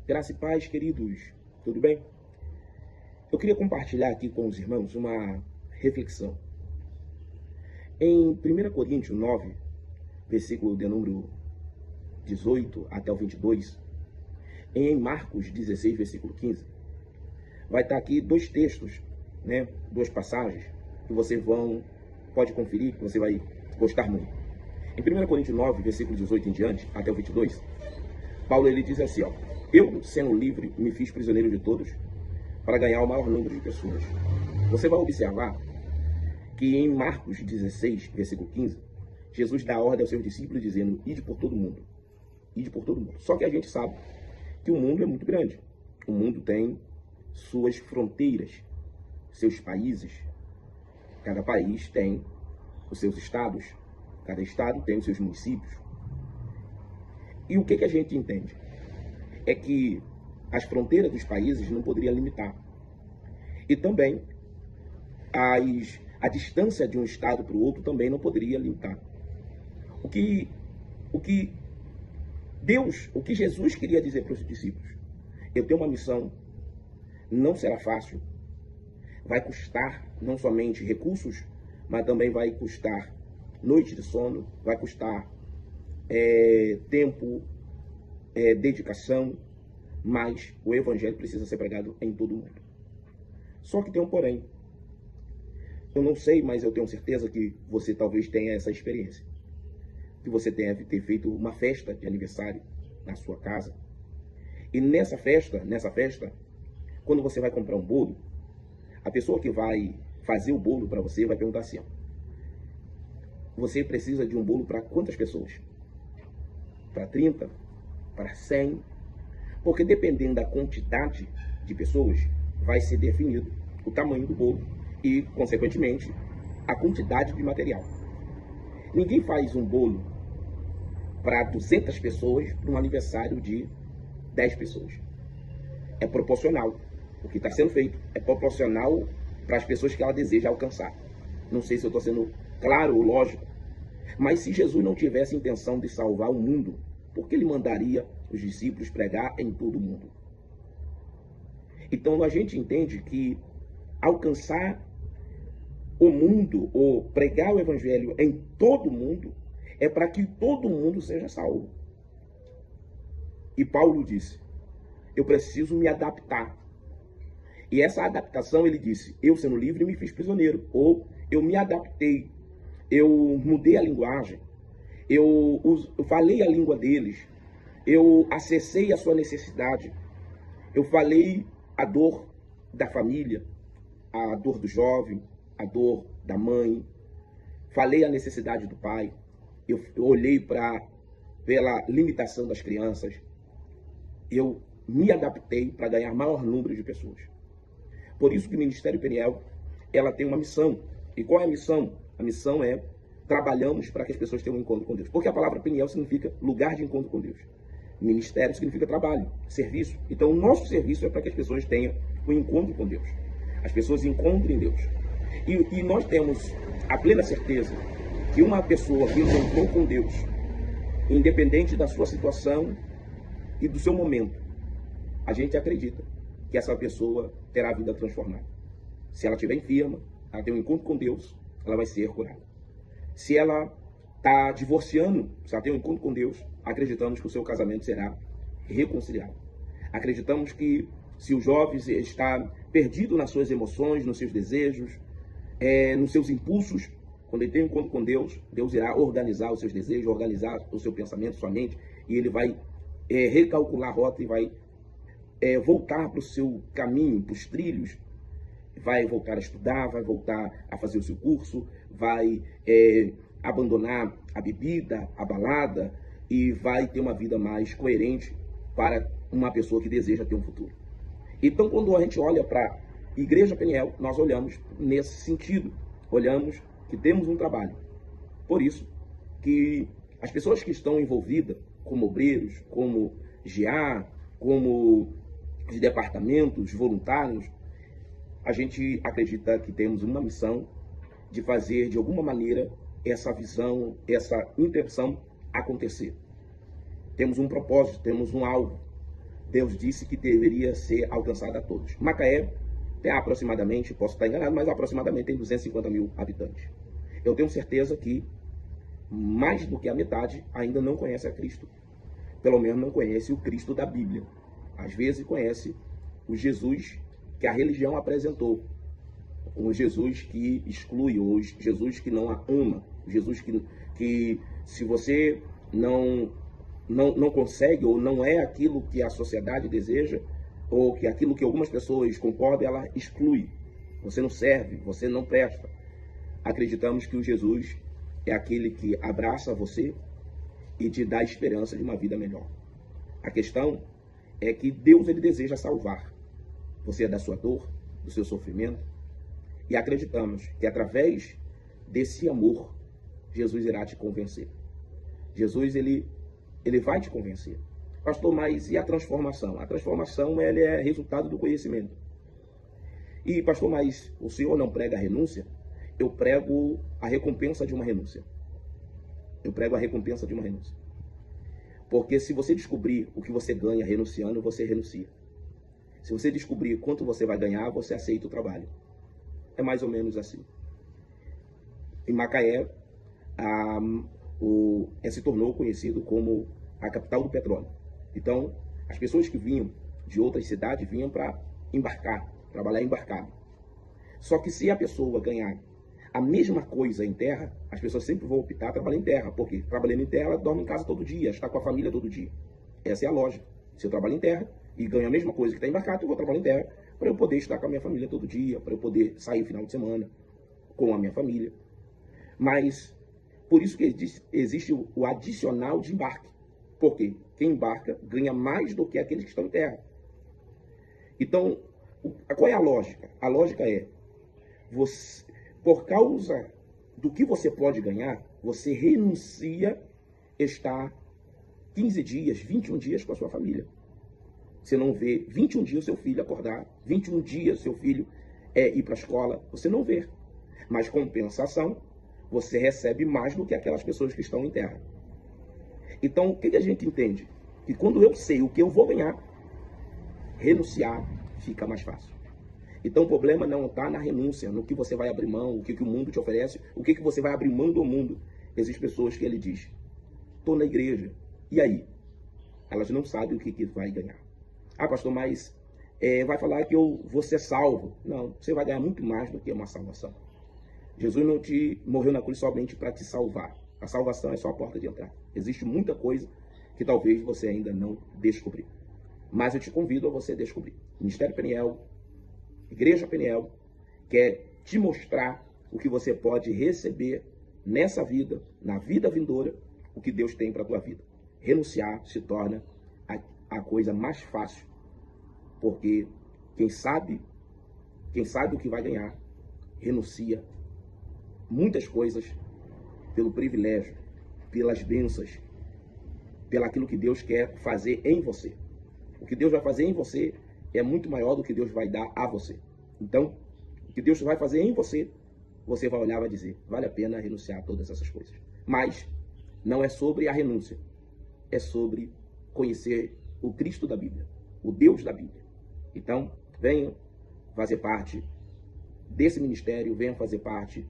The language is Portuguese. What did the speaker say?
Graça e paz, queridos. Tudo bem? Eu queria compartilhar aqui com os irmãos uma reflexão. Em 1 Coríntios 9, versículo de número 18 até o 22, em Marcos 16, versículo 15, vai estar aqui dois textos, duas passagens, que vocês pode conferir, que você vai gostar muito. Em 1 Coríntios 9, versículo 18 em diante, até o 22, Paulo ele diz assim, eu, sendo livre, me fiz prisioneiro de todos, para ganhar o maior número de pessoas. Você vai observar que em Marcos 16, versículo 15, Jesus dá ordem aos seus discípulos dizendo, ide por todo mundo. Ide por todo mundo. Só que a gente sabe que o mundo é muito grande. O mundo tem suas fronteiras, seus países. Cada país tem os seus estados. Cada estado tem os seus municípios. E o que a gente entende? É que as fronteiras dos países não poderiam limitar. E também a distância de um estado para o outro também não poderia limitar. O que Jesus queria dizer para os discípulos, eu tenho uma missão, não será fácil, vai custar não somente recursos, mas também vai custar noite de sono, vai custar tempo, dedicação, mas o evangelho precisa ser pregado em todo mundo. Só que tem um porém. Eu não sei, mas eu tenho certeza que você talvez tenha essa experiência. Que você deve ter feito uma festa de aniversário na sua casa. E nessa festa, quando você vai comprar um bolo, a pessoa que vai fazer o bolo para você vai perguntar assim, você precisa de um bolo para quantas pessoas? Para 30? Para 100? Porque dependendo da quantidade de pessoas, vai ser definido o tamanho do bolo e, consequentemente, a quantidade de material. Ninguém faz um bolo para 200 pessoas para um aniversário de 10 pessoas. É proporcional. O que está sendo feito é proporcional para as pessoas que ela deseja alcançar. Não sei se eu estou sendo claro ou lógico, mas se Jesus não tivesse intenção de salvar o mundo, por que ele mandaria os discípulos pregar em todo o mundo? Então a gente entende que alcançar o mundo, ou pregar o evangelho em todo o mundo, é para que todo mundo seja salvo. E Paulo disse, eu preciso me adaptar. E essa adaptação, ele disse, eu sendo livre me fiz prisioneiro, ou eu me adaptei, eu mudei a linguagem, eu falei a língua deles, eu acessei a sua necessidade, eu falei a dor da família, a dor do jovem, a dor da mãe, falei a necessidade do pai, eu olhei pela limitação das crianças, eu me adaptei para ganhar maior número de pessoas. Por isso que o Ministério Peniel, ela tem uma missão. E qual é a missão? A missão é, trabalhamos para que as pessoas tenham um encontro com Deus. Porque a palavra Peniel significa lugar de encontro com Deus. Ministério significa trabalho, serviço. Então o nosso serviço é para que as pessoas tenham um encontro com Deus. As pessoas encontrem Deus. E nós temos a plena certeza que uma pessoa que encontrou com Deus, independente da sua situação e do seu momento, a gente acredita que essa pessoa terá a vida transformada. Se ela estiver enferma, ela tem um encontro com Deus, ela vai ser curada. Se ela está divorciando, se ela tem um encontro com Deus, acreditamos que o seu casamento será reconciliado. Acreditamos que se o jovem está perdido nas suas emoções, nos seus desejos, nos seus impulsos, quando ele tem um encontro com Deus, Deus irá organizar os seus desejos, organizar o seu pensamento, sua mente, e ele vai recalcular a rota e vai voltar para o seu caminho, para os trilhos, vai voltar a estudar, vai voltar a fazer o seu curso, vai abandonar a bebida, a balada, e vai ter uma vida mais coerente para uma pessoa que deseja ter um futuro. Então, quando a gente olha para a Igreja Peniel, nós olhamos nesse sentido, olhamos que temos um trabalho. Por isso que as pessoas que estão envolvidas, como obreiros, como GA, como os departamentos voluntários, a gente acredita que temos uma missão de fazer, de alguma maneira, essa visão, essa intenção acontecer. Temos um propósito, temos um alvo. Deus disse que deveria ser alcançada a todos. Macaé tem aproximadamente, posso estar enganado, mas aproximadamente tem 250 mil habitantes. Eu tenho certeza que mais do que a metade ainda não conhece a Cristo. Pelo menos não conhece o Cristo da Bíblia. Às vezes conhece o Jesus que a religião apresentou. Um Jesus que exclui, ou Jesus que não a ama. Jesus que se você não consegue, ou não é aquilo que a sociedade deseja, ou que aquilo que algumas pessoas concordam, ela exclui. Você não serve, você não presta. Acreditamos que o Jesus é aquele que abraça você e te dá a esperança de uma vida melhor. A questão é que Deus, ele deseja salvar você da sua dor, do seu sofrimento, e acreditamos que através desse amor, Jesus irá te convencer. Jesus, ele vai te convencer. Pastor, mas e a transformação? A transformação, ela é resultado do conhecimento. E, pastor, mas o senhor não prega a renúncia? Eu prego a recompensa de uma renúncia. Eu prego a recompensa de uma renúncia. Porque se você descobrir o que você ganha renunciando, você renuncia. Se você descobrir quanto você vai ganhar, você aceita o trabalho. É mais ou menos assim. Em Macaé, se tornou conhecido como a capital do petróleo. Então, as pessoas que vinham de outras cidades vinham para embarcar, trabalhar embarcado. Só que se a pessoa ganhar a mesma coisa em terra, as pessoas sempre vão optar a trabalhar em terra. Por quê? Trabalhando em terra, ela dorme em casa todo dia, está com a família todo dia. Essa é a lógica. Se eu trabalho em terra e ganho a mesma coisa que está embarcado, eu vou trabalhar em terra para eu poder estar com a minha família todo dia, para eu poder sair no final de semana com a minha família. Mas, por isso que existe o adicional de embarque. Por quê? Quem embarca ganha mais do que aqueles que estão em terra. Então, qual é a lógica? A lógica é, você, por causa do que você pode ganhar, você renuncia estar 15 dias, 21 dias com a sua família. Você não vê 21 dias seu filho acordar, 21 dias seu filho ir para a escola, você não vê. Mas compensação, você recebe mais do que aquelas pessoas que estão em terra. Então, o que a gente entende? Que quando eu sei o que eu vou ganhar, renunciar fica mais fácil. Então, o problema não está na renúncia, no que você vai abrir mão, o que o mundo te oferece, o que você vai abrir mão do mundo. Existem pessoas que ele diz, estou na igreja, e aí? Elas não sabem o que vai ganhar. Ah, pastor, mas vai falar que eu vou ser salvo. Não, você vai ganhar muito mais do que uma salvação. Jesus não morreu na cruz somente para te salvar. A salvação é só a porta de entrada. Existe muita coisa que talvez você ainda não descobriu. Mas eu te convido a você descobrir. Ministério Peniel, Igreja Peniel, quer te mostrar o que você pode receber nessa vida, na vida vindoura, o que Deus tem para a tua vida. Renunciar se torna a coisa mais fácil. Porque quem sabe o que vai ganhar, renuncia muitas coisas pelo privilégio, pelas bênçãos, pelo aquilo que Deus quer fazer em você. O que Deus vai fazer em você é muito maior do que Deus vai dar a você. Então, o que Deus vai fazer em você, você vai olhar e vai dizer, vale a pena renunciar a todas essas coisas. Mas não é sobre a renúncia, é sobre conhecer o Cristo da Bíblia, o Deus da Bíblia. Então, venham fazer parte desse ministério, venham fazer parte